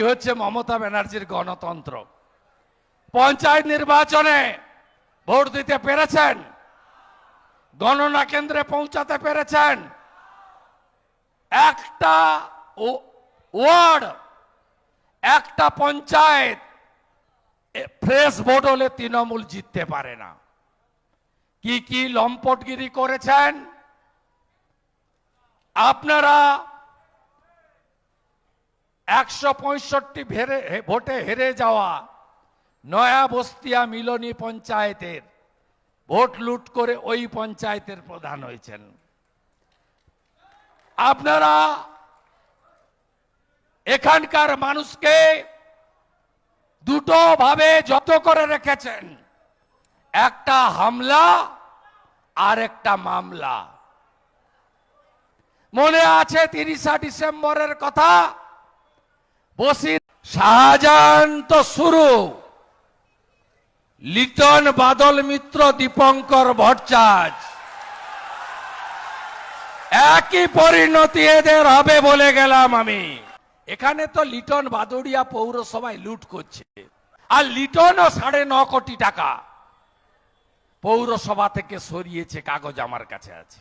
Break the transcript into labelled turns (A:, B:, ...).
A: হচ্ছে মমতা ব্যানার্জির গণতন্ত্র। পঞ্চায়েত নির্বাচনে ভোট দিতে পেরেছেন? গণনা কেন্দ্রে পৌঁছাতে পেরেছেন? একটা ওয়ার্ড, একটা পঞ্চায়েত ফ্রেশ ভোট হলে তৃণমূল জিততে পারে না। কি কি লম্পটগিরি করেছেন আপনারা। 165 ভোটে হেরে যাওয়া নয়া বস্তিয়া মিলনী পঞ্চায়েতের ভোট লুট করে ওই পঞ্চায়েতের প্রধান হয়েছেন আপনারা। এখানকার মানুষকে দুটো ভাবে যত করে রেখেছেন, একটা হামলা আর একটা মামলা। মনে আছে 30 ডিসেম্বরের কথা? বসির শাহজাহান তো শুরু, লিটন বাদল মিত্র দীপঙ্কর ভট্টাচার্য, একই পরিণতি এদের হবে বলে গেলাম আমি। এখানে তো লিটন বাদুড়িয়া পৌরসভায় লুট করছে, আর লিটনও 9.5 কোটি টাকা পৌরসভা থেকে সরিয়েছে, কাগজ আমার কাছে আছে।